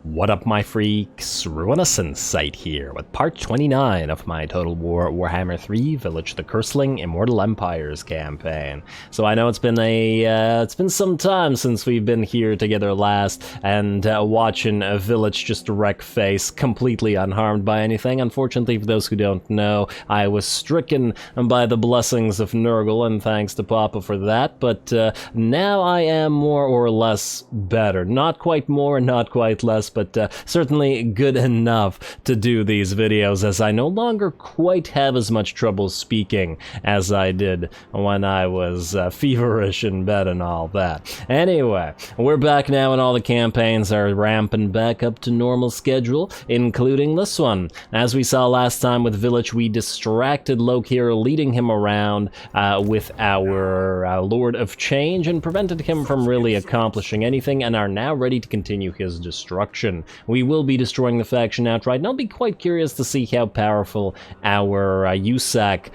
What up, my freaks? RuinusInsight here with part 29 of my Total Warhammer 3 Vilitch the Curseling Immortal Empires campaign. So I know it's been some time since we've been here together last, and watching a Vilitch just wreck face completely unharmed by anything. Unfortunately, for those who don't know, I was stricken by the blessings of Nurgle, and thanks to Papa for that, but now I am more or less better. Not quite more, not quite less, but certainly good enough to do these videos, as I no longer quite have as much trouble speaking as I did when I was feverish in bed and all that. Anyway, we're back now and all the campaigns are ramping back up to normal schedule, including this one. As we saw last time with Vilitch, we distracted Lokir, leading him around with our Lord of Change, and prevented him from really accomplishing anything, and are now ready to continue his destruction. We will be destroying the faction outright, and I'll be quite curious to see how powerful our USAC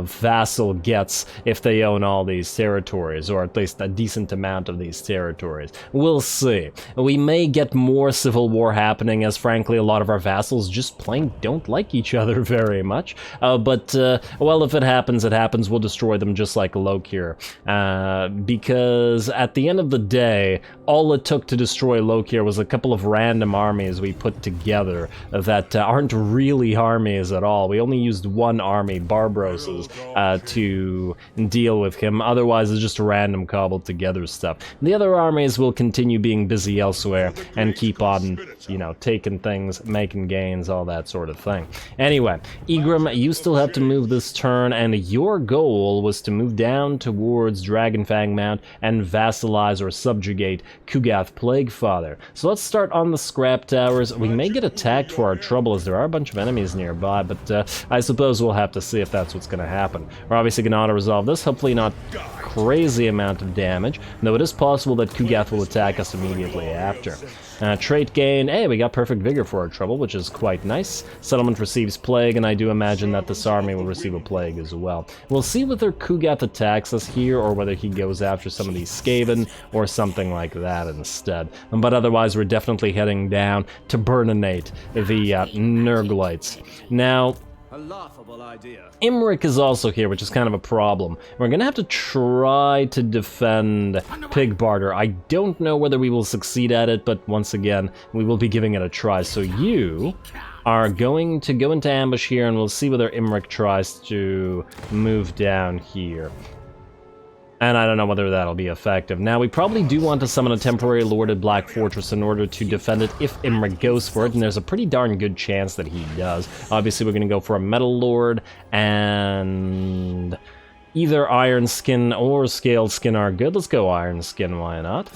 vassal gets if they own all these territories, or at least a decent amount of these territories. We'll see. We may get more civil war happening, as frankly a lot of our vassals just plain don't like each other very much. But well, if it happens, it happens. We'll destroy them just like Lokir. Because at the end of the day, all it took to destroy Lokir was a couple of random armies we put together that aren't really armies at all. We only used one army, Barbaros's, to deal with him. Otherwise, it's just random cobbled together stuff. The other armies will continue being busy elsewhere and keep on, you know, taking things, making gains, all that sort of thing. Anyway, Egram, you still have to move this turn, and your goal was to move down towards Dragonfang Mount and vassalize or subjugate Kugath Plaguefather. So let's start on the scrap towers. We may get attacked for our trouble, as there are a bunch of enemies nearby, but I suppose we'll have to see if that's what's going to happen. We're obviously going to auto-resolve this, hopefully not crazy amount of damage, though it is possible that Kugath will attack us immediately after. Trait gain, hey, we got perfect vigor for our trouble, which is quite nice. Settlement receives plague, and I do imagine that this army will receive a plague as well. We'll see whether Kugath attacks us here, or whether he goes after some of these Skaven, or something like that instead. But otherwise, we're definitely heading down to burninate the Nurglites. Now, a laughable idea. Imric is also here, which is kind of a problem. We're gonna have to try to defend Pigbarter. I don't know whether we will succeed at it, but once again, we will be giving it a try. So you are going to go into ambush here, and we'll see whether Imric tries to move down here. And I don't know whether that'll be effective. Now, we probably do want to summon a temporary Lorded Black Fortress in order to defend it if Imric goes for it, and there's a pretty darn good chance that he does. Obviously, we're going to go for a Metal Lord, and either Iron Skin or Scaled Skin are good. Let's go Iron Skin, why not?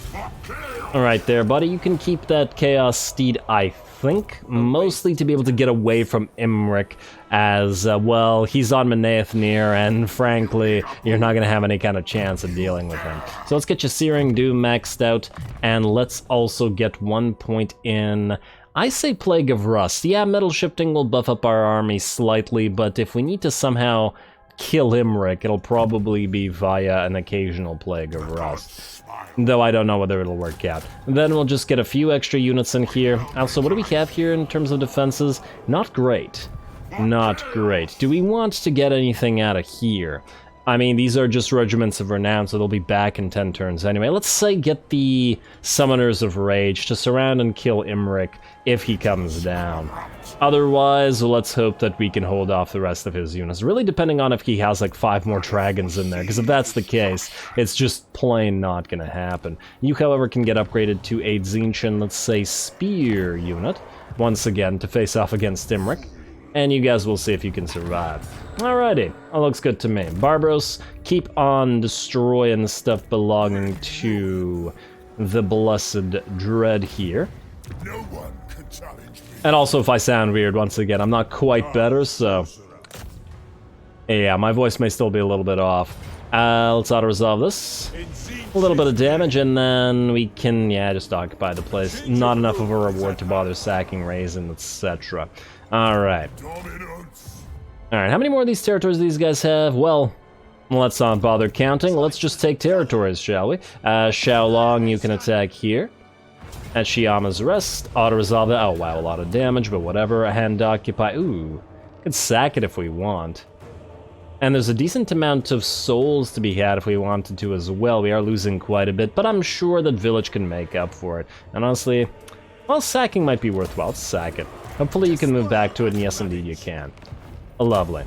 Alright there, buddy, you can keep that Chaos Steed, I think, mostly to be able to get away from Imric, as, well, he's on Menaethnir, and frankly, you're not going to have any kind of chance of dealing with him. So let's get your Searing Doom maxed out, and let's also get 1 point in, I say Plague of Rust. Yeah, Metal Shifting will buff up our army slightly, but if we need to somehow kill Imric, it'll probably be via an occasional Plague of Rust. Though I don't know whether it'll work out. Then we'll just get a few extra units in here. Also, what do we have here in terms of defenses? Not great. Not great. Do we want to get anything out of here? I mean, these are just Regiments of Renown, so they'll be back in 10 turns anyway. Let's say get the Summoners of Rage to surround and kill Imric if he comes down. Otherwise, let's hope that we can hold off the rest of his units, really depending on if he has like 5 more dragons in there, because if that's the case, it's just plain not gonna happen. You, however, can get upgraded to a Tzeentch, let's say, Spear unit, once again, to face off against Imric. And you guys will see if you can survive. Alrighty, that looks good to me. Barbaros, keep on destroying stuff belonging to the Blessed Dread here. No one can challenge me. And also, if I sound weird, once again, I'm not quite better, so yeah, my voice may still be a little bit off. Let's auto-resolve this. A little bit of damage, and then we can, yeah, just occupy the place. Not enough of a reward to bother sacking Raisin, etc. Alright. Alright, how many more of these territories do these guys have? Well, let's not bother counting. Let's just take territories, shall we? Xiaolong, you can attack here. At Shiyama's Rest, auto-resolve that. Oh wow, a lot of damage, but whatever. A hand occupy. Ooh, could sack it if we want. And there's a decent amount of souls to be had if we wanted to as well. We are losing quite a bit, but I'm sure that Vilitch can make up for it. And honestly, well, sacking might be worthwhile. Let's sack it. Hopefully you can move back to it, and yes, indeed you can. Lovely.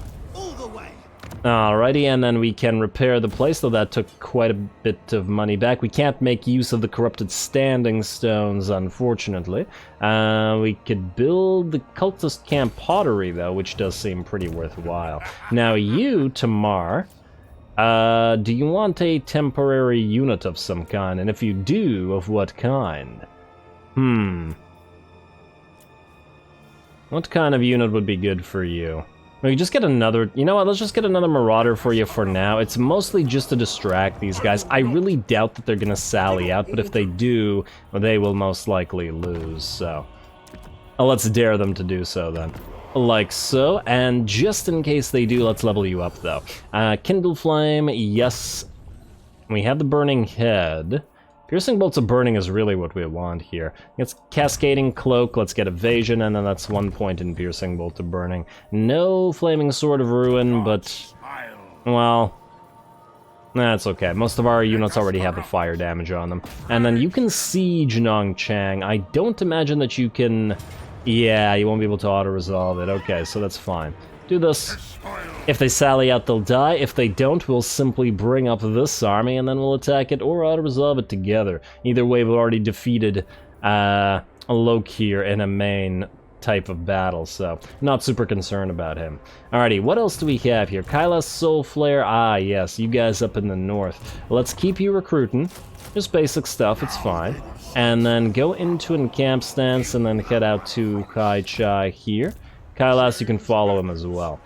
Alrighty, and then we can repair the place, though that took quite a bit of money back. We can't make use of the corrupted standing stones, unfortunately. We could build the cultist camp pottery, though, which does seem pretty worthwhile. Now you, Tamar, do you want a temporary unit of some kind? And if you do, of what kind? What kind of unit would be good for you? We just get another, you know what, let's just get another Marauder for you for now. It's mostly just to distract these guys. I really doubt that they're gonna sally out, but if they do, well, they will most likely lose, so. Let's dare them to do so then. Like so, and just in case they do, let's level you up though. Kindle Flame, yes. We have the Burning Head. Piercing Bolts of Burning is really what we want here. It's Cascading Cloak, let's get Evasion, and then that's 1 point in Piercing Bolt of Burning. No Flaming Sword of Ruin, but, well, that's okay. Most of our units already have the fire damage on them. And then you can Siege Nongchang. I don't imagine that you can, yeah, you won't be able to auto-resolve it. Okay, so that's fine. Do this. If they sally out, they'll die. If they don't, we'll simply bring up this army and then we'll attack it or auto-resolve it together. Either way, we've already defeated Lokir in a main type of battle, so not super concerned about him. Alrighty, what else do we have here? Kaila's Soul Flare. Ah, yes, you guys up in the north. Let's keep you recruiting. Just basic stuff, it's fine. And then go into an encamp stance and then head out to Kai Chai here. Kailas, you can follow him as well.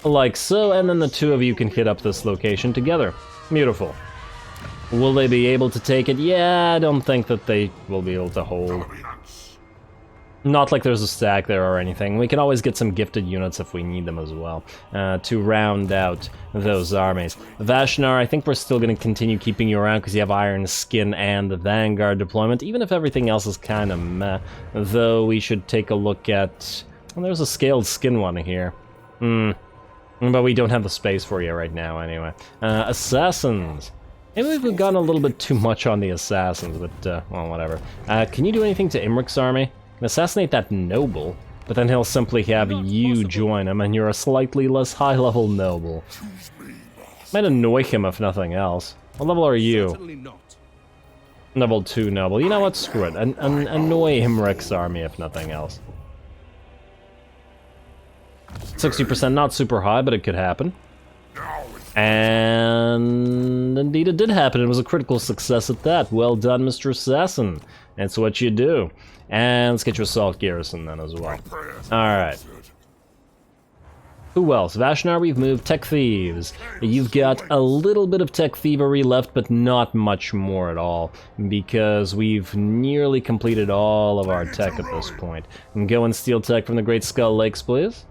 Like so, and then the two of you can hit up this location together. Beautiful. Will they be able to take it? Yeah, I don't think that they will be able to hold. Not like there's a stack there or anything. We can always get some gifted units if we need them as well, to round out those armies. Vashnar, I think we're still going to continue keeping you around because you have Iron Skin and the Vanguard deployment, even if everything else is kind of meh. Though we should take a look at... Well, there's a Scaled Skin one here. But we don't have the space for you right now, anyway. Assassins. Maybe we've gone a little bit too much on the Assassins, but, well, whatever. Can you do anything to Imric's army? Assassinate that noble, but then he'll simply have you join him, and you're a slightly less high-level noble. Might annoy him if nothing else. What level are you? Certainly not. Level 2 noble. You know what? Screw it. Annoy Imric's army if nothing else. 60%, not super high, but it could happen. And indeed it did happen. It was a critical success at that. Well done, Mr. Assassin. That's what you do. And let's get your assault garrison then as well. Alright. Who else? Vashnar, we've moved. Tech Thieves. You've got a little bit of tech thievery left, but not much more at all, because we've nearly completed all of our tech at this point. And go and steal tech from the Great Skull Lakes, please.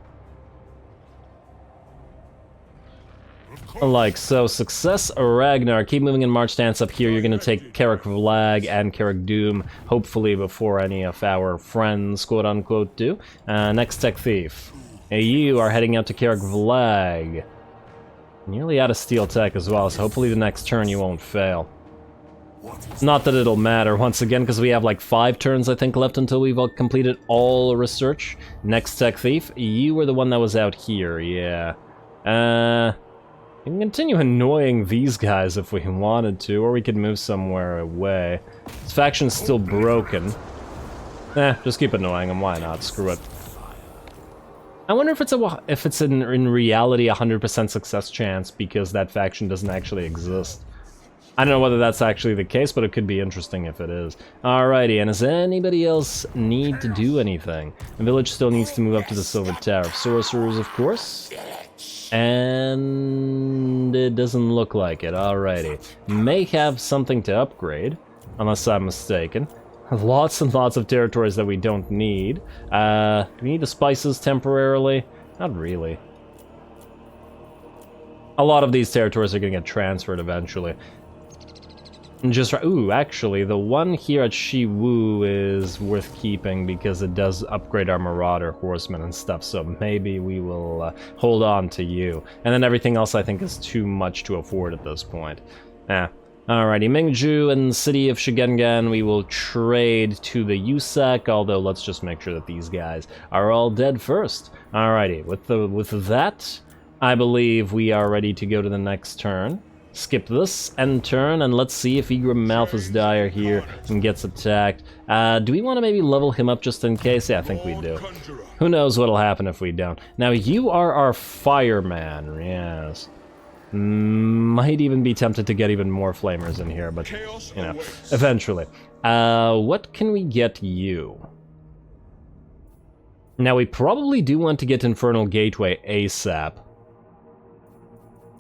Like so, success, Ragnar. Keep moving in march stance up here. You're going to take Carrick Vlag and Carrick Doom, hopefully before any of our friends, quote-unquote, do. Next Tech Thief. You are heading out to Carrick Vlag. Nearly out of steel tech as well, so hopefully the next turn you won't fail. Not that it'll matter, once again, because we have like 5 turns, I think, left until we've completed all research. Next Tech Thief. You were the one that was out here, yeah. We can continue annoying these guys if we wanted to, or we could move somewhere away. This faction's still broken. Just keep annoying them, why not? Screw it. I wonder if it's in reality 100% success chance because that faction doesn't actually exist. I don't know whether that's actually the case, but it could be interesting if it is. Alrighty, and does anybody else need to do anything? The village still needs to move up to the Silver Tower of Sorcerers, of course. And it doesn't look like it. Alrighty. May have something to upgrade, unless I'm mistaken. Lots and lots of territories that we don't need. Do we need the spices temporarily? Not really. A lot of these territories are going to get transferred eventually. Just right. Ooh, actually, the one here at Shiwu is worth keeping because it does upgrade our Marauder horsemen and stuff. So maybe we will hold on to you. And then everything else I think is too much to afford at this point. Alrighty, Mingju and the city of Shigengan, we will trade to the Yusak, although let's just make sure that these guys are all dead first. Alrighty, with that, I believe we are ready to go to the next turn. Skip this, end turn, and let's see if Igrim Malthus Dire here and gets attacked. Do we want to maybe level him up just in case? Yeah, I think we do. Who knows what'll happen if we don't. Now, you are our fireman, yes. Might even be tempted to get even more flamers in here, but, you know, eventually. What can we get you? Now, we probably do want to get Infernal Gateway ASAP.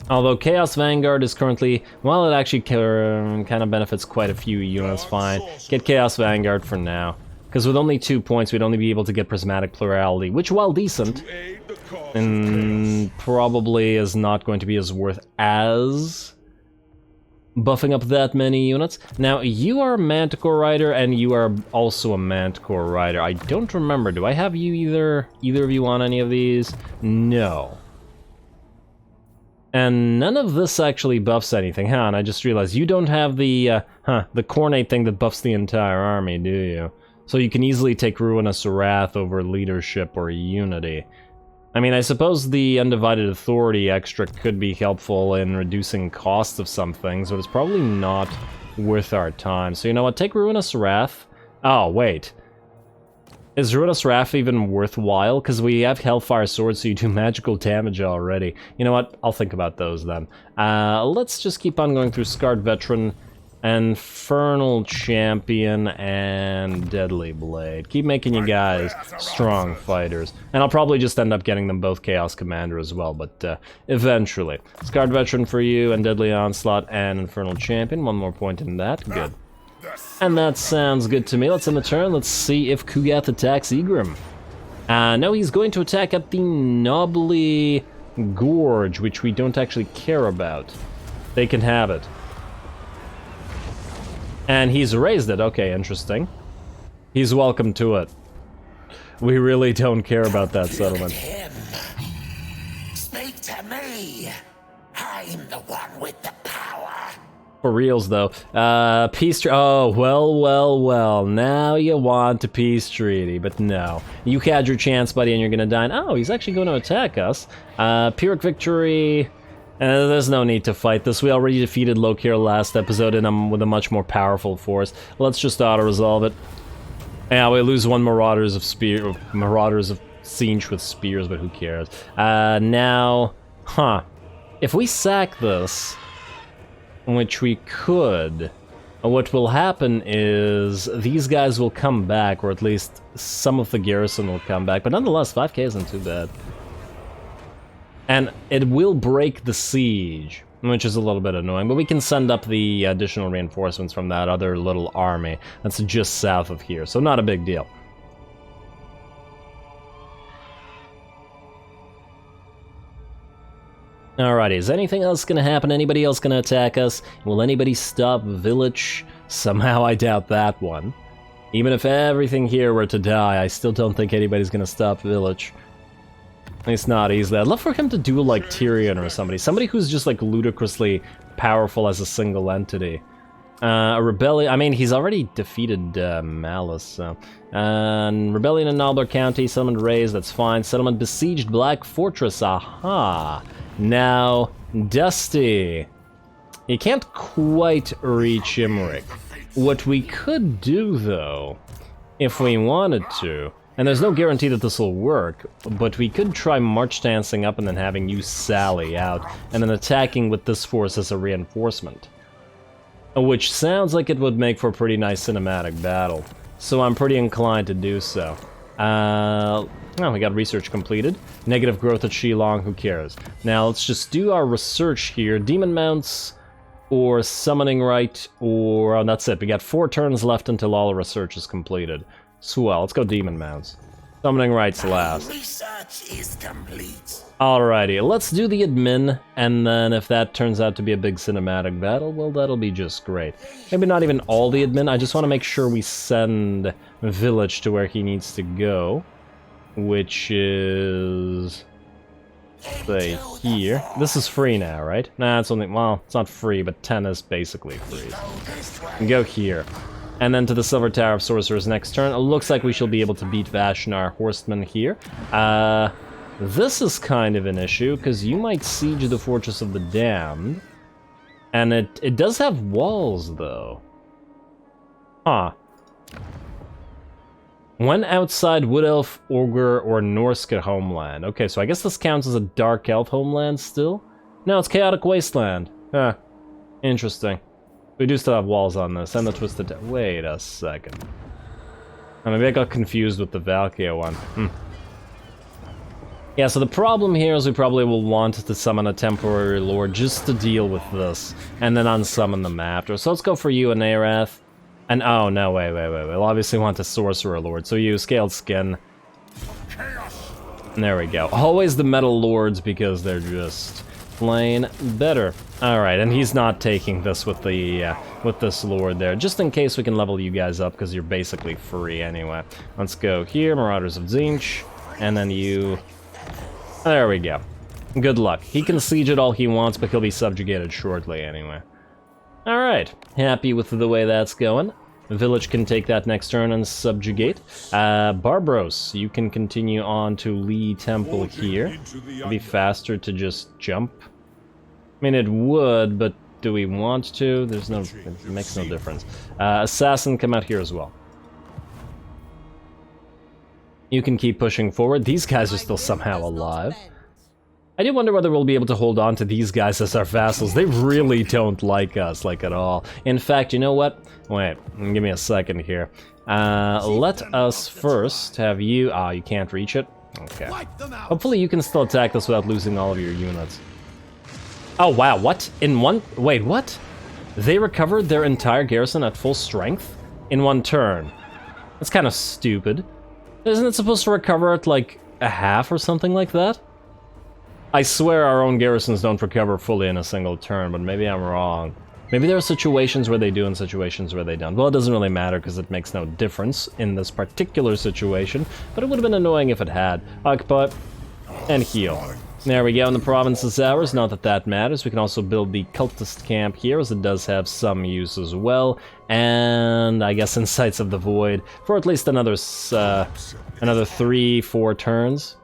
Although Chaos Vanguard is currently, well, it actually kind of benefits quite a few units, fine. Get Chaos Vanguard for now. Because with only 2 points, we'd only be able to get Prismatic Plurality, which, while decent, probably is not going to be as worth as buffing up that many units. Now, you are a Manticore Rider, and you are also a Manticore Rider. I don't remember, do I have you either of you on any of these? No. And none of this actually buffs anything, huh? And I just realized you don't have the Cornate thing that buffs the entire army, do you? So you can easily take Ruinous Wrath over Leadership or Unity. I mean, I suppose the Undivided Authority extra could be helpful in reducing costs of some things, but it's probably not worth our time. So you know what, take Ruinous Wrath. Oh, wait. Is Ruinous Wrath even worthwhile? Because we have Hellfire Swords, so you do magical damage already. You know what? I'll think about those then. Let's just keep on going through Scarred Veteran, Infernal Champion, and Deadly Blade. Keep making you guys strong fighters. And I'll probably just end up getting them both Chaos Commander as well, but eventually. Scarred Veteran for you, and Deadly Onslaught, and Infernal Champion. One more point in that. Good. And that sounds good to me. Let's end the turn. Let's see if Kugath attacks Igrim. No, he's going to attack at the Nobly Gorge, which we don't actually care about. They can have it. And he's raised it. Okay, interesting. He's welcome to it. We really don't care about that settlement. Speak to me. I'm the one with the power. For reals, though. Peace treaty. Oh, well. Now you want a peace treaty, but no. You had your chance, buddy, and you're gonna die. Oh, he's actually going to attack us. Pyrrhic Victory. There's no need to fight this. We already defeated Lokir last episode, and I'm with a much more powerful force. Let's just auto-resolve it. Yeah, we lose one Marauders of Tzeentch with spears, but who cares? Now, if we sack this, which we could, what will happen is these guys will come back, or at least some of the garrison will come back, but nonetheless, 5k isn't too bad. And it will break the siege, which is a little bit annoying, but we can send up the additional reinforcements from that other little army that's just south of here, so not a big deal. Alrighty, is anything else gonna happen? Anybody else gonna attack us? Will anybody stop Vilitch? Somehow I doubt that one. Even if everything here were to die, I still don't think anybody's gonna stop Vilitch. At least not easily. I'd love for him to do like Tyrion or somebody who's just like ludicrously powerful as a single entity. A rebellion, I mean, he's already defeated Malice, so. Rebellion in Nobler County, settlement raised, that's fine. Settlement besieged Black Fortress, aha! Now, Dusty. You can't quite reach Imric. What we could do, though, if we wanted to, and there's no guarantee that this will work, but we could try march dancing up and then having you sally out, and then attacking with this force as a reinforcement. Which sounds like it would make for a pretty nice cinematic battle, so I'm pretty inclined to do so. Oh, we got research completed. Negative growth at Shilong, who cares? Now let's just do our research here. Demon Mounts, or Summoning Rite, or... oh, that's it. We got 4 turns left until all the research is completed. Swell, let's go Demon Mounts. Summoning rights last. Research is complete. Alrighty, let's do the admin, and then if that turns out to be a big cinematic battle, well, that'll be just great. Maybe not even all the admin, I just want to make sure we send Vilitch to where he needs to go, which is... say here. This is free now, right? Nah, it's only, well, it's not free, but 10 is basically free. And go here. And then to the Silver Tower of Sorcerers next turn. It looks like we shall be able to beat Vashnar Horseman here. This is kind of an issue, because you might siege the Fortress of the Damned. And it does have walls, though. Huh. When outside Wood Elf, Ogre, or Norske homeland. Okay, so I guess this counts as a Dark Elf homeland still? No, it's Chaotic Wasteland. Huh. Interesting. We do still have walls on this, and the Twisted... Wait a second. Oh, maybe I got confused with the Valkyria one. Yeah, so the problem here is we probably will want to summon a temporary lord just to deal with this, and then unsummon them after. So let's go for you and Arath. And oh no, wait. We'll obviously want a sorcerer lord. So you scaled skin. And there we go. Always the metal lords because they're just plain better. All right, and he's not taking this with the with this lord there, just in case we can level you guys up because you're basically free anyway. Let's go here, Marauders of Tzeentch, and then you. There we go. Good luck. He can siege it all he wants, but he'll be subjugated shortly anyway. Alright, happy with the way that's going. Vilitch can take that next turn and subjugate. Barbros, you can continue on to Lee Temple here. It'd be faster to just jump. I mean, it would, but do we want to? There's no, it makes no difference. Assassin, come out here as well. You can keep pushing forward. These guys are still somehow alive. I do wonder whether we'll be able to hold on to these guys as our vassals. They really don't like us, like at all. In fact, you know what? Wait, give me a second here. Let us first have you... Ah, you can't reach it? Okay. Hopefully you can still attack this without losing all of your units. Oh, wow, what? In one... Wait, what? They recovered their entire garrison at full strength? In one turn. That's kind of stupid. Isn't it supposed to recover at, like, a half or something like that? I swear our own garrisons don't recover fully in a single turn, but maybe I'm wrong. Maybe there are situations where they do and situations where they don't. Well, it doesn't really matter because it makes no difference in this particular situation, but it would have been annoying if it had. Occupy and heal. There we go, and the province is ours. Not that that matters. We can also build the cultist camp here, as it does have some use as well. And I guess Insights of the Void for at least another 3-4 turns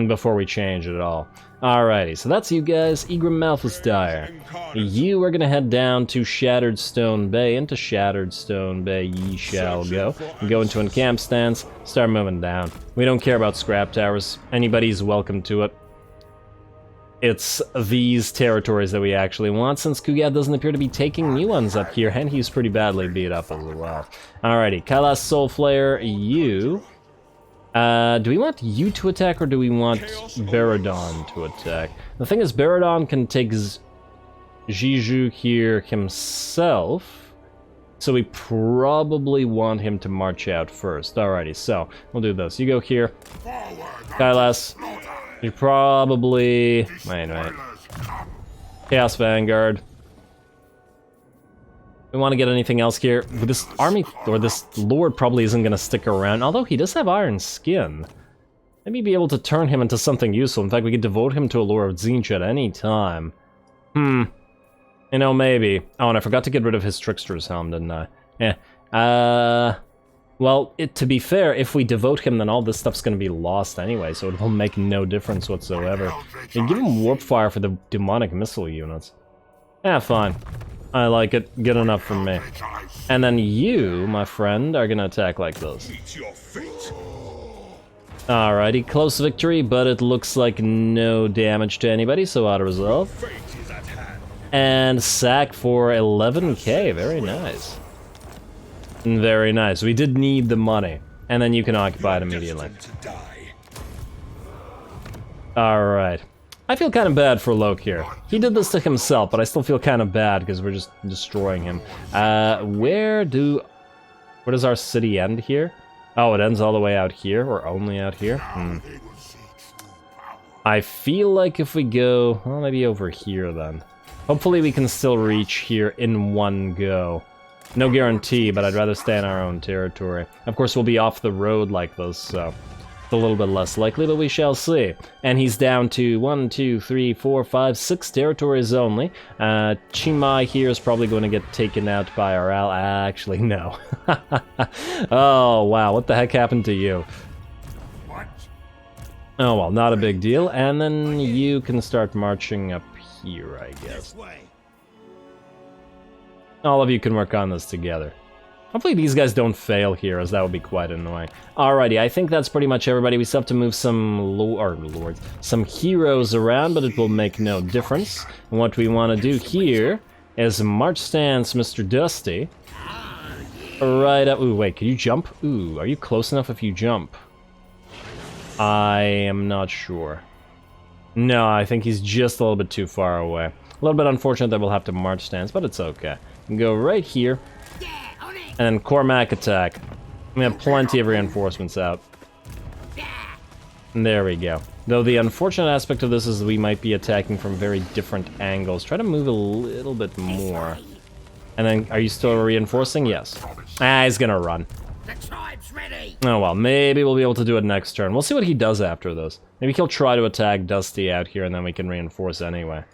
before we change it at all. Alrighty, so that's you guys. Egrim Malthus Dire. You are gonna head down to Shattered Stone Bay. Into Shattered Stone Bay ye shall go. Go into encamp stance, start moving down. We don't care about scrap towers. Anybody's welcome to it. It's these territories that we actually want, since Kugat doesn't appear to be taking new ones up here, and he's pretty badly beat up as well. Alrighty, Kailas Soulflayer, you... do we want you to attack, or do we want Baradon to attack? The thing is, Baradon can take Jiju here himself, so we probably want him to march out first. Alrighty, so we'll do this. You go here, Kailas. You probably... Wait. Chaos Vanguard. We want to get anything else here. This army, or this lord probably isn't going to stick around, although he does have iron skin. Maybe be able to turn him into something useful. In fact, we could devote him to a lore of Tzeentch at any time. You know, maybe. Oh, and I forgot to get rid of his Trickster's Helm, didn't I? Yeah. Well, to be fair, if we devote him, then all this stuff's going to be lost anyway, so it will make no difference whatsoever. And give him Warp Fire for the demonic missile units. Yeah, fine. I like it. Good enough for me. And then you, my friend, are going to attack like this. Alrighty, close victory, but it looks like no damage to anybody, so auto-resolve. And sack for 11k, very nice. Very nice. We did need the money. And then you can occupy it immediately. Alright. I feel kind of bad for Loke here. He did this to himself, but I still feel kind of bad because we're just destroying him. Where does our city end here? Oh, it ends all the way out here, or only out here? I feel like if we go, well, maybe over here then. Hopefully we can still reach here in one go. No guarantee, but I'd rather stay in our own territory. Of course, we'll be off the road like this, so it's a little bit less likely, but we shall see. And he's down to 1, 2, 3, 4, 5, 6 territories only. Chimai here is probably going to get taken out by our ally. Actually, no. Oh, wow, what the heck happened to you? Oh, well, not a big deal. And then you can start marching up here, I guess. All of you can work on this together. Hopefully these guys don't fail here, as that would be quite annoying. Alrighty, I think that's pretty much everybody. We still have to move some some heroes around, but it will make no difference. And what we want to do here is march stance Mr. Dusty. Right up. Ooh, wait, can you jump? Ooh, are you close enough if you jump? I am not sure. No, I think he's just a little bit too far away. A little bit unfortunate that we'll have to march stance, but it's okay. We can go right here, and then Cormac attack. We have plenty of reinforcements out. And there we go. Though the unfortunate aspect of this is we might be attacking from very different angles. Try to move a little bit more. And then, are you still reinforcing? Yes. Ah, he's gonna run. The tribe's ready. Oh well, maybe we'll be able to do it next turn. We'll see what he does after this. Maybe he'll try to attack Dusty out here and then we can reinforce anyway.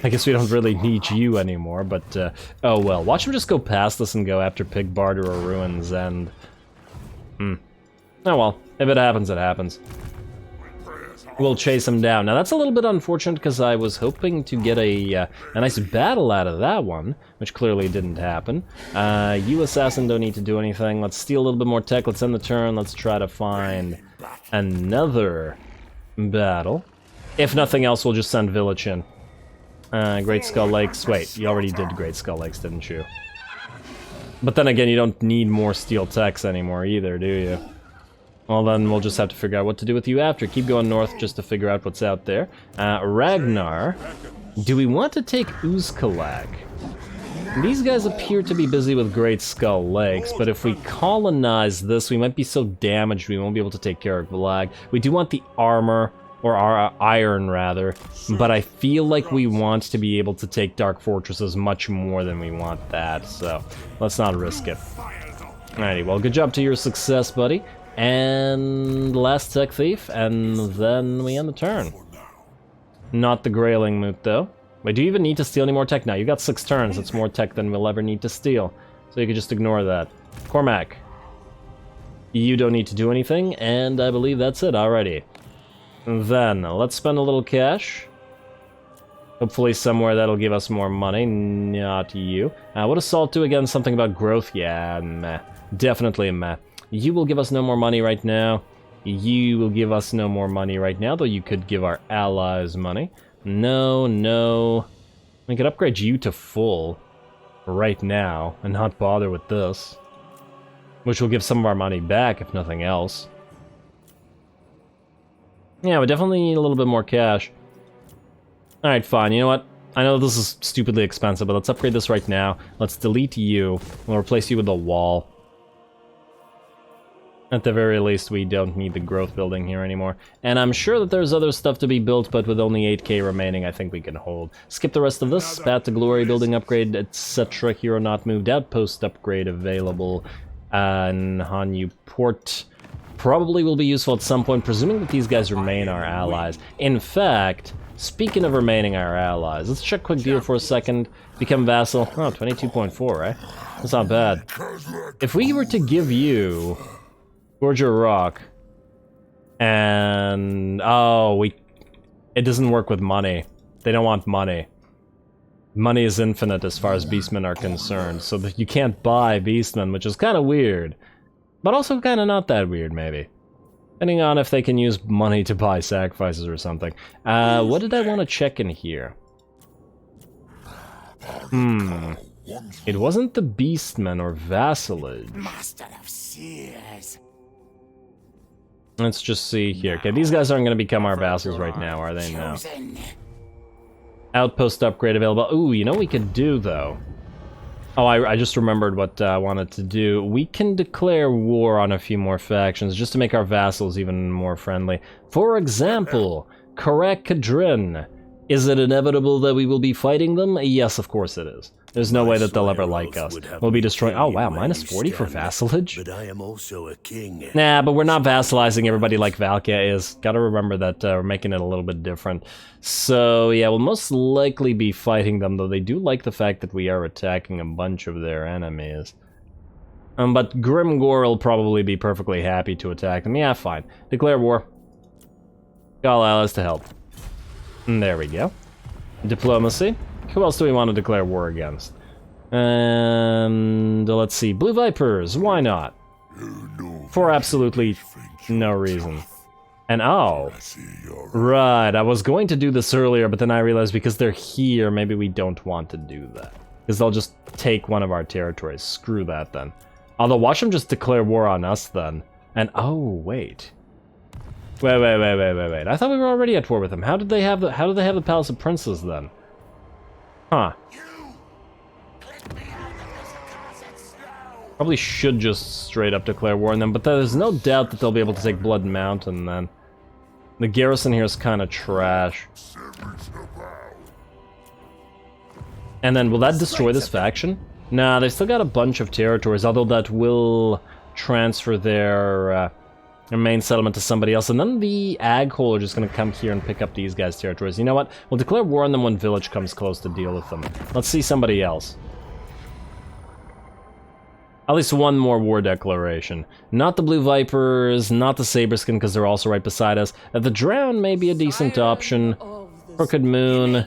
I guess we don't really need you anymore, but oh well. Watch him just go past us and go after Pig Barter or Ruins End. Oh well, if it happens, it happens. We'll chase him down. Now that's a little bit unfortunate because I was hoping to get a nice battle out of that one, which clearly didn't happen. You assassin don't need to do anything. Let's steal a little bit more tech. Let's end the turn. Let's try to find another battle. If nothing else, we'll just send Vilitch in. Great Skull Lakes. Wait, you already did Great Skull Lakes, didn't you? But then again, you don't need more steel techs anymore either, do you? Well, then we'll just have to figure out what to do with you after. Keep going north just to figure out what's out there. Ragnar. Do we want to take Uzkalak? These guys appear to be busy with Great Skull Lakes, but if we colonize this, we might be so damaged we won't be able to take care of Vlag. We do want the armor, or our iron rather, but I feel like we want to be able to take Dark Fortresses much more than we want that, so let's not risk it. Alrighty, well, good job to your success, buddy. And last tech thief, and then we end the turn. Not the Grayling moot, though. Wait, do you even need to steal any more tech? Now, you got 6 turns. That's more tech than we'll ever need to steal. So you can just ignore that. Cormac. You don't need to do anything, and I believe that's it. Alrighty. Then, let's spend a little cash. Hopefully somewhere that'll give us more money. Not you. What does Salt do again? Something about growth? Yeah, meh. Definitely a meh. You will give us no more money right now. You will give us no more money right now, though you could give our allies money. No, no. We could upgrade you to full right now and not bother with this. Which will give some of our money back, if nothing else. Yeah, we definitely need a little bit more cash. Alright, fine. You know what? I know this is stupidly expensive, but let's upgrade this right now. Let's delete you. We'll replace you with a wall. At the very least, we don't need the growth building here anymore. And I'm sure that there's other stuff to be built, but with only 8k remaining, I think we can hold. Skip the rest of this. Path to Glory, building upgrade, etc. Hero not moved. Outpost upgrade available. And Hanyu Port probably will be useful at some point, presuming that these guys remain our allies. In fact, speaking of remaining our allies, let's check quick deal for a second. Become vassal. Oh, 22.4, right? That's not bad. If we were to give you Gorger Rock, and oh, it doesn't work with money. They don't want money. Money is infinite as far as beastmen are concerned, so that you can't buy beastmen, which is kind of weird, but also kind of not that weird, maybe. Depending on if they can use money to buy sacrifices or something. What did I want to check in here? It wasn't the beastmen or vassalage. Master of Seers. Let's just see here. Okay, these guys aren't going to become our vassals right now, are they? No. Outpost upgrade available. Ooh, you know what we could do, though? Oh, I just remembered what I wanted to do. We can declare war on a few more factions just to make our vassals even more friendly. For example, Karak Kadrin. Is it inevitable that we will be fighting them? Yes, of course it is. There's no way that they'll ever like us. We'll be destroying... Oh, wow, minus 40 for vassalage? But I am also a king. Nah, but we're not vassalizing everybody like Valkia is. Gotta remember that we're making it a little bit different. So, yeah, we'll most likely be fighting them, though they do like the fact that we are attacking a bunch of their enemies. But Grimgor will probably be perfectly happy to attack them. Yeah, fine. Declare war. Call allies to help. And there we go. Diplomacy. Who else do we want to declare war against? And let's see. Blue Vipers. Why not? For absolutely no reason. And oh, right. I was going to do this earlier, but then I realized because they're here, maybe we don't want to do that. Because they'll just take one of our territories. Screw that then. Although, watch them just declare war on us then. And oh, wait. Wait. I thought we were already at war with them. How did they have the Palace of Princes then? Huh. Probably should just straight up declare war on them, but there's no doubt that they'll be able to take Blood Mountain then. The garrison here is kind of trash. And then, will that destroy this faction? Nah, they've still got a bunch of territories, although that will transfer their main settlement to somebody else. And then the Aghole are just going to come here and pick up these guys' territories. You know what? We'll declare war on them when Vilitch comes close to deal with them. Let's see somebody else. At least one more war declaration. Not the Blue Vipers, not the Saberskin, because they're also right beside us. The Drown may be a decent option. Crooked Moon.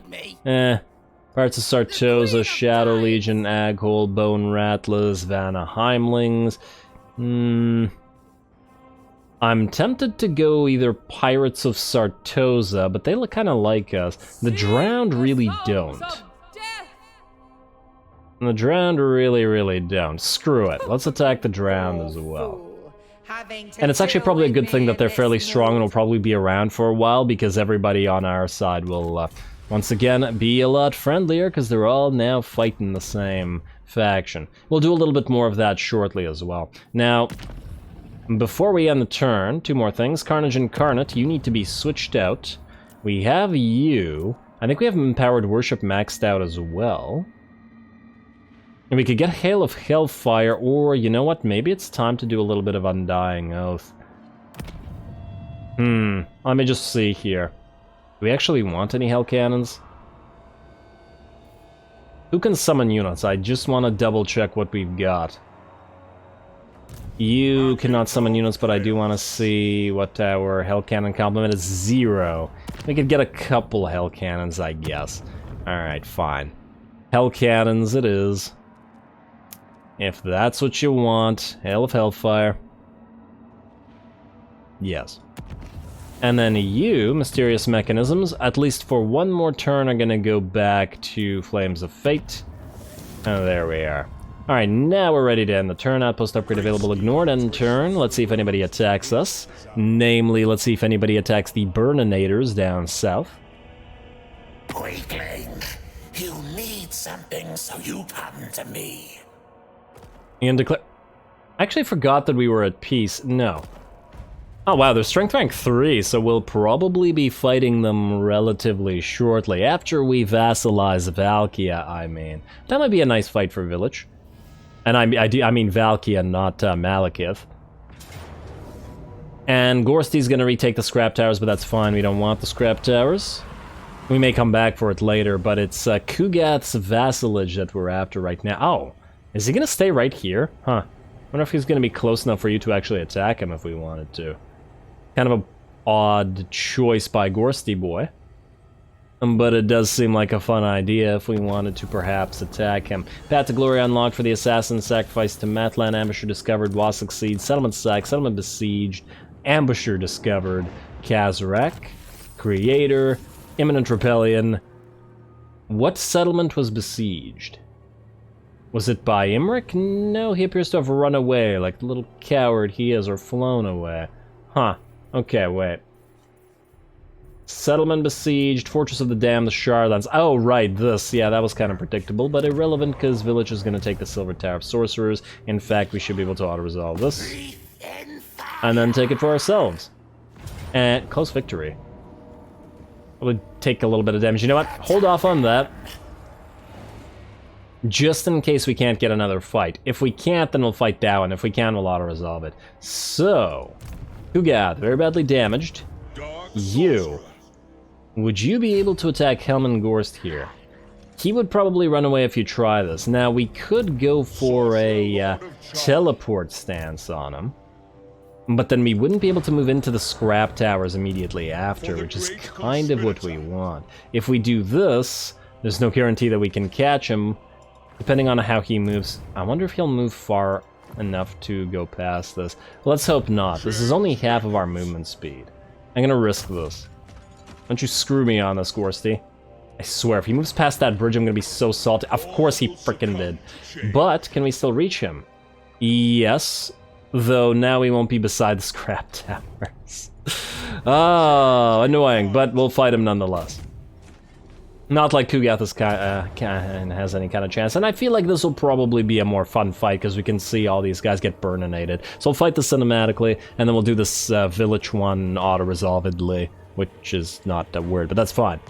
Parts of Sartosa, Shadow Legion, Aghole, Bone Rattlers, Vanna Heimlings. I'm tempted to go either Pirates of Sartosa, but they look kind of like us. The Drowned really don't. And the Drowned really don't. Screw it. Let's attack the Drowned as well. And it's actually probably a good thing that they're fairly strong and will probably be around for a while, because everybody on our side will, once again, be a lot friendlier, because they're all now fighting the same faction. We'll do a little bit more of that shortly as well. Now, before we end the turn, two more things. Carnage Incarnate, you need to be switched out. We have you. I think we have Empowered Worship maxed out as well. And we could get Hail of Hellfire, or, you know what, maybe it's time to do a little bit of Undying Oath. Let me just see here. Do we actually want any Hell Cannons? Who can summon units? I just want to double check what we've got. You cannot summon units, but I do want to see what our Hell Cannon complement is. 0. We could get a couple Hell Cannons, I guess. Alright, fine. Hell Cannons it is. If that's what you want. Hail of Hellfire. Yes. And then you, Mysterious Mechanisms, at least for one more turn, are gonna go back to Flames of Fate. Oh, there we are. Alright, now we're ready to end the turn. Outpost upgrade available, ignored, end turn. Let's see if anybody attacks us. Namely, let's see if anybody attacks the Burninators down south. Weakling, you need something, so you come to me. And declare... I actually forgot that we were at peace. No. Oh wow, they're strength rank 3, so we'll probably be fighting them relatively shortly. After we vassalize Valkia, I mean. That might be a nice fight for Vilitch. And I mean Valkia, not Malekith. And Gorsty's gonna retake the Scrap Towers, but that's fine, we don't want the Scrap Towers. We may come back for it later, but it's Kugath's vassalage that we're after right now. Oh, is he gonna stay right here? Huh. I wonder if he's gonna be close enough for you to actually attack him if we wanted to. Kind of a odd choice by Gorsty boy. But it does seem like a fun idea if we wanted to perhaps attack him. Path to Glory unlocked for the Assassin, Sacrifice to Matlan, Ambusher discovered, Was succeed, Settlement sacked, Settlement besieged, Ambusher discovered, Kazrak, Creator, Imminent Rebellion. What settlement was besieged? Was it by Imric? No, he appears to have run away, like the little coward he is, or flown away. Huh. Okay, wait. Settlement besieged, Fortress of the Damned, the Shardlands. Oh, right, this. Yeah, that was kind of predictable, but irrelevant because Vilitch is going to take the Silver Tower of Sorcerers. In fact, we should be able to auto-resolve this. And then take it for ourselves. And close victory. It would take a little bit of damage. You know what? Hold off on that. Just in case we can't get another fight. If we can't, then we'll fight down. If we can, we'll auto-resolve it. So, Kugath, very badly damaged. You. Would you be able to attack Helmengorst here? He would probably run away if you try this. Now, we could go for a teleport stance on him. But then we wouldn't be able to move into the scrap towers immediately after, which is kind of what we want. If we do this, there's no guarantee that we can catch him, depending on how he moves. I wonder if he'll move far enough to go past this. Let's hope not. This is only half of our movement speed. I'm gonna risk this. Don't you screw me on this, Gorsty. I swear, if he moves past that bridge, I'm gonna be so salty. Of course he frickin' did. But, can we still reach him? Yes. Though now we won't be beside the scrap towers. Oh, annoying, but we'll fight him nonetheless. Not like Kugath is has any kind of chance, and I feel like this will probably be a more fun fight because we can see all these guys get burninated. So we'll fight this cinematically, and then we'll do this Vilitch one auto-resolvedly, which is not a word, but that's fine.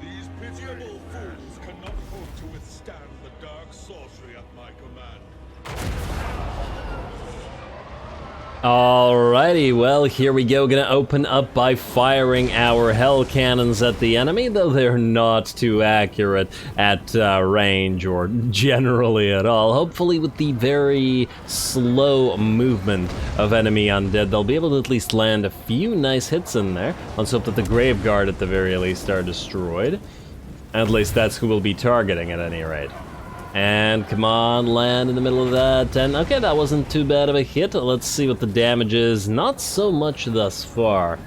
These pitiable fools cannot hope to withstand the dark sorcery at my command. Alrighty, well, here we go. Gonna open up by firing our hell cannons at the enemy, though they're not too accurate at range or generally at all. Hopefully with the very slow movement of enemy undead, they'll be able to at least land a few nice hits in there. Let's hope that the Graveguard at the very least are destroyed. At least that's who we'll be targeting at any rate. And come on, land in the middle of that. And okay, that wasn't too bad of a hit. Let's see what the damage is. Not so much thus far.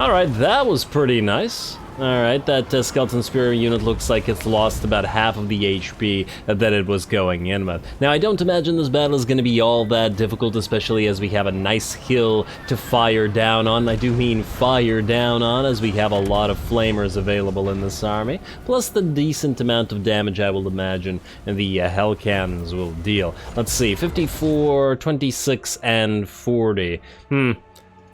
Alright, that was pretty nice. Alright, that Skeleton Spear unit looks like it's lost about half of the HP that it was going in with. Now, I don't imagine this battle is going to be all that difficult, especially as we have a nice hill to fire down on. I do mean fire down on, as we have a lot of flamers available in this army, plus the decent amount of damage I will imagine the hell cannons will deal. Let's see, 54, 26, and 40.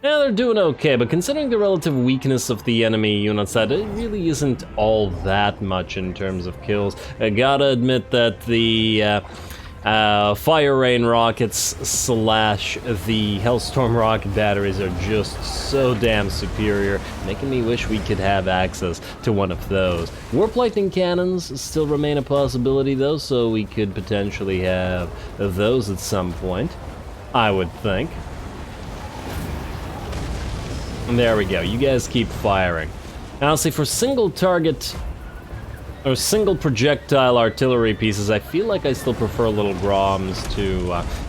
Yeah, they're doing okay, but considering the relative weakness of the enemy units, that it really isn't all that much in terms of kills. I gotta admit that the Fire Rain rockets slash the Hellstorm rocket batteries are just so damn superior, making me wish we could have access to one of those. Warp Lightning cannons still remain a possibility though, so we could potentially have those at some point, I would think. And there we go, you guys keep firing. Honestly, for single target or single projectile artillery pieces, I feel like I still prefer little Groms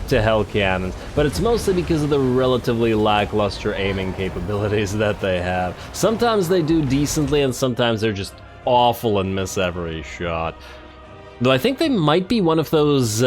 to Hell Cannons, but it's mostly because of the relatively lackluster aiming capabilities that they have. Sometimes they do decently, and sometimes they're just awful and miss every shot. Though I think they might be one of those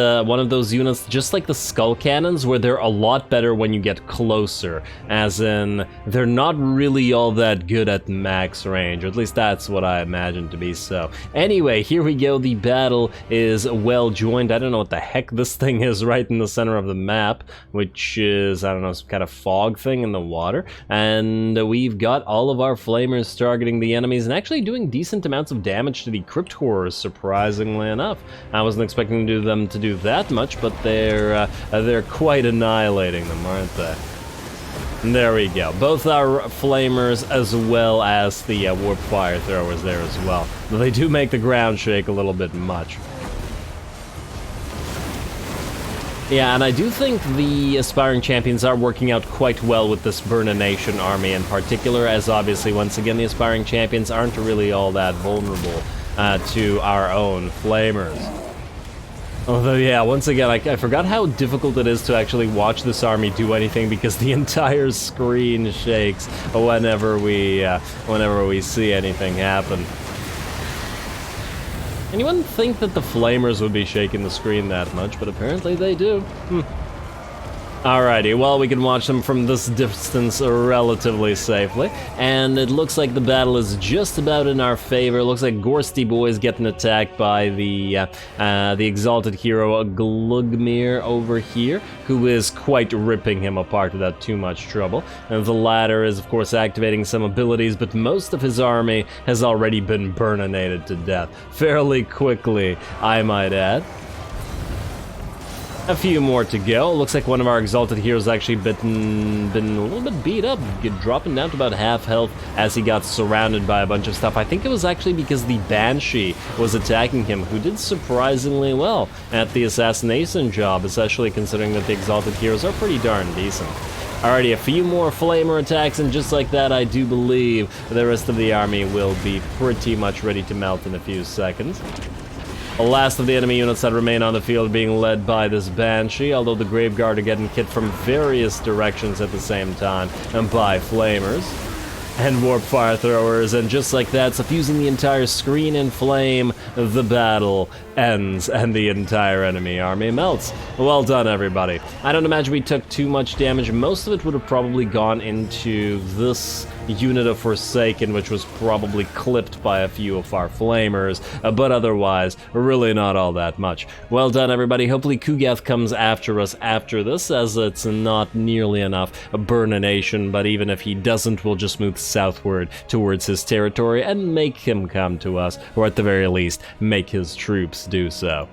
units, just like the Skull Cannons, where they're a lot better when you get closer, as in, they're not really all that good at max range, or at least that's what I imagine to be so. Anyway, here we go, the battle is well joined. I don't know what the heck this thing is right in the center of the map, which is, I don't know, some kind of fog thing in the water, and we've got all of our flamers targeting the enemies, and actually doing decent amounts of damage to the Crypt Horrors, surprisingly enough. I wasn't expecting them to do that much, but they're quite annihilating them, aren't they? And there we go. Both our flamers as well as the warp fire throwers there as well. But they do make the ground shake a little bit much. Yeah, and I do think the Aspiring Champions are working out quite well with this Burnination army in particular, as obviously, once again, the Aspiring Champions aren't really all that vulnerable to our own flamers. Although, yeah, once again, I forgot how difficult it is to actually watch this army do anything because the entire screen shakes whenever we see anything happen. And you wouldn't think that the flamers would be shaking the screen that much, but apparently they do. Alrighty, well, we can watch them from this distance relatively safely, and it looks like the battle is just about in our favor. It looks like Gorsty Boy's getting attacked by the exalted hero Glugmir over here, who is quite ripping him apart without too much trouble. And the latter is, of course, activating some abilities, but most of his army has already been burninated to death fairly quickly, I might add. A few more to go. Looks like one of our exalted heroes actually been a little bit beat up, dropping down to about half health as he got surrounded by a bunch of stuff. I think it was actually because the Banshee was attacking him, who did surprisingly well at the assassination job, especially considering that the exalted heroes are pretty darn decent. Alrighty, a few more flamer attacks, and just like that, I do believe the rest of the army will be pretty much ready to melt in a few seconds. The last of the enemy units that remain on the field being led by this Banshee, although the Graveguard are getting hit from various directions at the same time, and by flamers and warp fire throwers, and just like that, suffusing the entire screen in flame, the battle ends and the entire enemy army melts. Well done, everybody. I don't imagine we took too much damage. Most of it would have probably gone into this unit of Forsaken, which was probably clipped by a few of our flamers, but otherwise, really not all that much. Well done, everybody. Hopefully Kugath comes after us after this, as it's not nearly enough burnination, but even if he doesn't, we'll just move southward towards his territory and make him come to us, or at the very least, make his troops do so.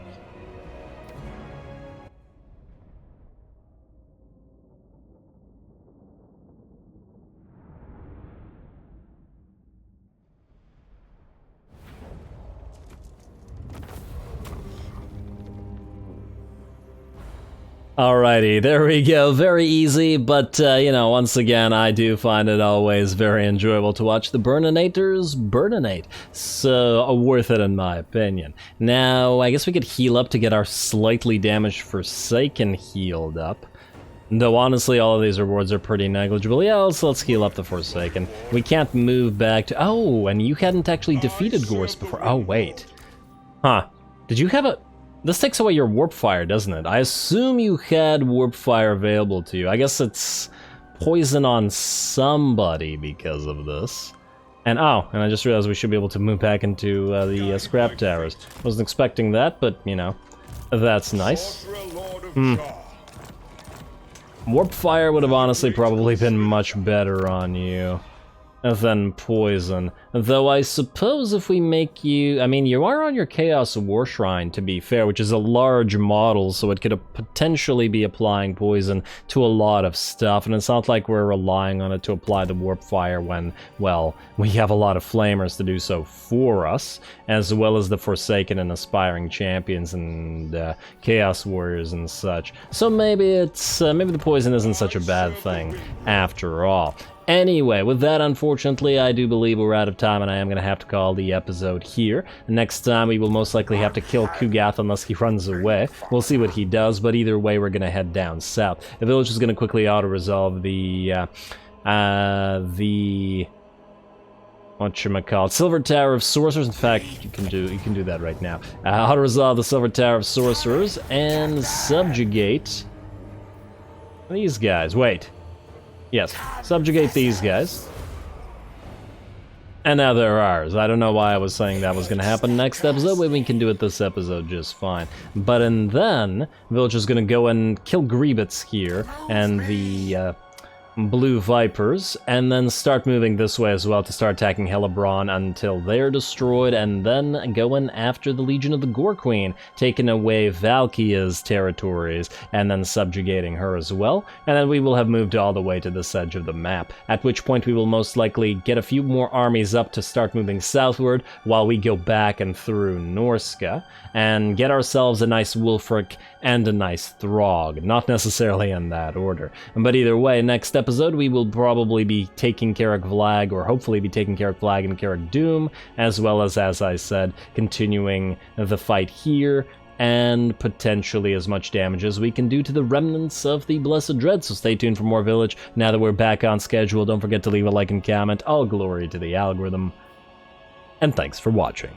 Alrighty, there we go. Very easy, but, you know, once again, I do find it always very enjoyable to watch the Burninators burninate. So, worth it in my opinion. Now, I guess we could heal up to get our slightly damaged Forsaken healed up. Though, honestly, all of these rewards are pretty negligible. Yeah, let's heal up the Forsaken. We can't move back to... Oh, and you hadn't actually defeated Gorse before. Oh, wait. Huh. Did you have a... This takes away your Warp Fire, doesn't it? I assume you had Warp Fire available to you. I guess it's poison on somebody because of this. And oh, and I just realized we should be able to move back into the Scrap Towers. Wasn't expecting that, but, you know, that's nice. Warp Fire would have honestly probably been much better on you than poison. Though I suppose if we make you... I mean, you are on your Chaos War Shrine, to be fair, which is a large model, so it could potentially be applying poison to a lot of stuff, and it's not like we're relying on it to apply the Warp Fire when, well, we have a lot of Flamers to do so for us, as well as the Forsaken and Aspiring Champions and Chaos Warriors and such. So maybe it's... maybe the poison isn't such a bad thing after all. Anyway, with that, unfortunately, I do believe we're out of time, and I am going to have to call the episode here. Next time, we will most likely have to kill Kugath unless he runs away. We'll see what he does, but either way, we're going to head down south. The Vilitch is going to quickly auto-resolve the whatchamacallit, Silver Tower of Sorcerers. In fact, you can do that right now. Auto-resolve the Silver Tower of Sorcerers and subjugate these guys. Wait. Yes, subjugate these guys. And now they're ours. I don't know why I was saying that was going to happen next episode, but we can do it this episode just fine. But and then, Vilitch is going to go and kill Grievous here, and the Blue Vipers, and then start moving this way as well to start attacking Hellebrand until they're destroyed, and then going after the Legion of the Gore Queen, taking away Valkia's territories, and then subjugating her as well, and then we will have moved all the way to this edge of the map, at which point we will most likely get a few more armies up to start moving southward, while we go back and through Norska, and get ourselves a nice Wulfric and a nice Throg, not necessarily in that order. But either way, next episode we will probably be taking Carrick Vlag, or hopefully be taking Carrick Vlag and Carrick Doom, as well as I said, continuing the fight here, and potentially as much damage as we can do to the remnants of the Blessed Dread, so stay tuned for more Vilitch. Now that we're back on schedule, don't forget to leave a like and comment. All glory to the algorithm, and thanks for watching.